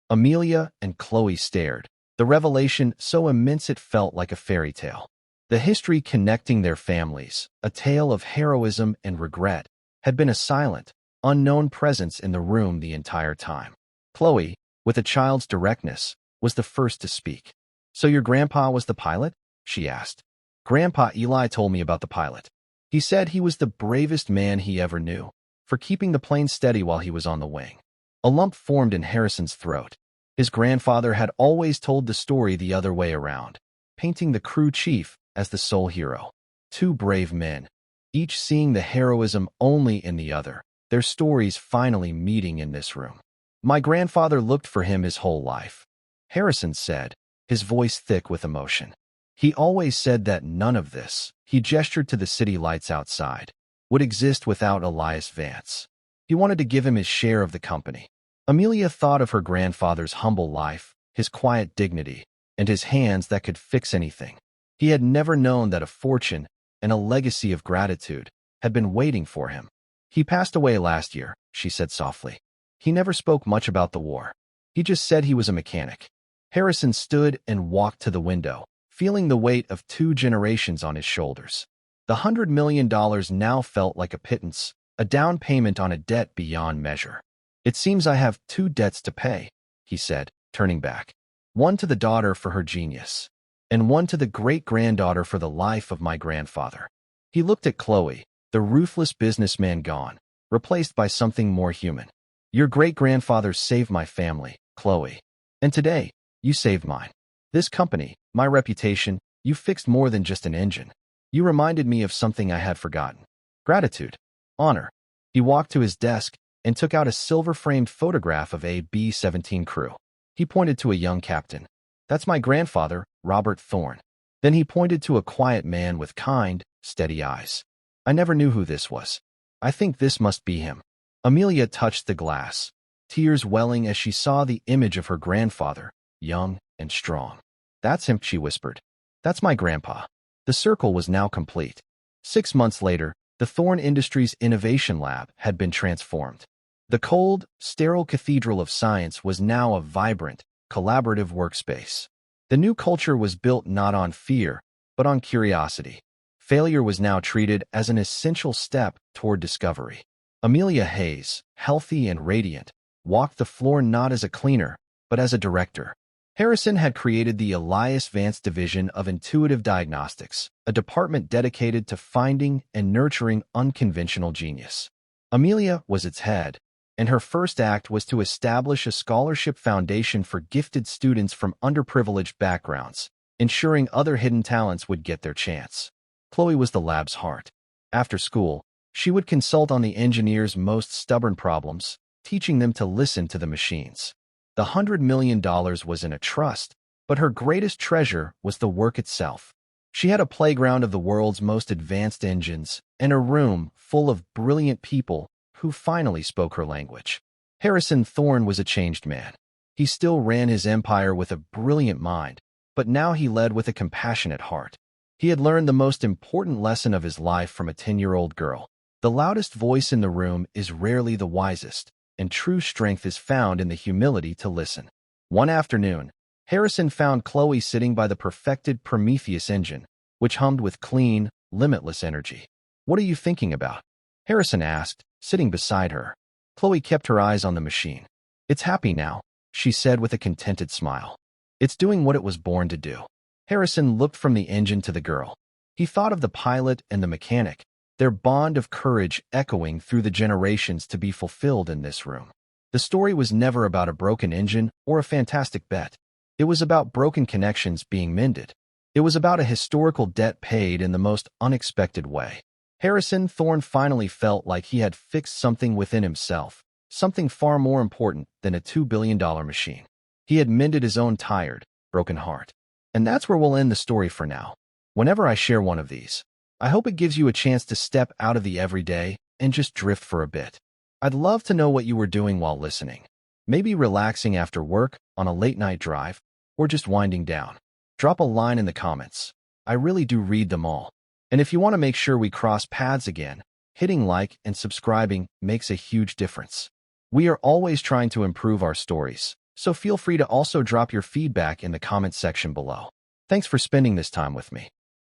Amelia and Chloe stared, the revelation so immense it felt like a fairy tale. The history connecting their families, a tale of heroism and regret, had been a silent, unknown presence in the room the entire time. Chloe, with a child's directness, was the first to speak. "So your grandpa was the pilot?" she asked. "Grandpa Eli told me about the pilot. He said he was the bravest man he ever knew, for keeping the plane steady while he was on the wing." A lump formed in Harrison's throat. His grandfather had always told the story the other way around, painting the crew chief as the sole hero. 2 brave men, each seeing the heroism only in the other, their stories finally meeting in this room. "My grandfather looked for him his whole life," Harrison said, his voice thick with emotion. "He always said that none of this," he gestured to the city lights outside, "would exist without Elias Vance. He wanted to give him his share of the company." Amelia thought of her grandfather's humble life, his quiet dignity, and his hands that could fix anything. He had never known that a fortune and a legacy of gratitude had been waiting for him. "He passed away last year," she said softly. "He never spoke much about the war. He just said he was a mechanic." Harrison stood and walked to the window, feeling the weight of 2 generations on his shoulders. The $100 million now felt like a pittance, a down payment on a debt beyond measure. It seems I have two debts to pay, he said, turning back. One to the daughter for her genius, and one to the great-granddaughter for the life of my grandfather. He looked at Chloe, the ruthless businessman gone, replaced by something more human. Your great-grandfather saved my family, Chloe. And today, you saved mine. This company, my reputation, you fixed more than just an engine. You reminded me of something I had forgotten. Gratitude. Honor. He walked to his desk and took out a silver-framed photograph of a B-17 crew. He pointed to a young captain. That's my grandfather, Robert Thorne. Then he pointed to a quiet man with kind, steady eyes. I never knew who this was. I think this must be him. Amelia touched the glass, tears welling as she saw the image of her grandfather, young and strong. That's him, she whispered. That's my grandpa. The circle was now complete. 6 months later, the Thorne Industries Innovation Lab had been transformed. The cold, sterile cathedral of science was now a vibrant, collaborative workspace. The new culture was built not on fear, but on curiosity. Failure was now treated as an essential step toward discovery. Amelia Hayes, healthy and radiant, walked the floor not as a cleaner, but as a director. Harrison had created the Elias Vance Division of Intuitive Diagnostics, a department dedicated to finding and nurturing unconventional genius. Amelia was its head, and her first act was to establish a scholarship foundation for gifted students from underprivileged backgrounds, ensuring other hidden talents would get their chance. Chloe was the lab's heart. After school, she would consult on the engineers' most stubborn problems, teaching them to listen to the machines. The $100 million was in a trust, but her greatest treasure was the work itself. She had a playground of the world's most advanced engines and a room full of brilliant people who finally spoke her language. Harrison Thorne was a changed man. He still ran his empire with a brilliant mind, but now he led with a compassionate heart. He had learned the most important lesson of his life from a 10-year-old girl. The loudest voice in the room is rarely the wisest, and true strength is found in the humility to listen. One afternoon, Harrison found Chloe sitting by the perfected Prometheus Engine, which hummed with clean, limitless energy. What are you thinking about? Harrison asked, sitting beside her. Chloe kept her eyes on the machine. It's happy now, she said with a contented smile. It's doing what it was born to do. Harrison looked from the engine to the girl. He thought of the pilot and the mechanic, their bond of courage echoing through the generations to be fulfilled in this room. The story was never about a broken engine or a fantastic bet. It was about broken connections being mended. It was about a historical debt paid in the most unexpected way. Harrison Thorne finally felt like he had fixed something within himself, something far more important than a $2 billion machine. He had mended his own tired, broken heart. And that's where we'll end the story for now. Whenever I share one of these, I hope it gives you a chance to step out of the everyday and just drift for a bit. I'd love to know what you were doing while listening. Maybe relaxing after work, on a late-night drive, or just winding down. Drop a line in the comments. I really do read them all. And if you want to make sure we cross paths again, hitting like and subscribing makes a huge difference. We are always trying to improve our stories, so feel free to also drop your feedback in the comments section below. Thanks for spending this time with me.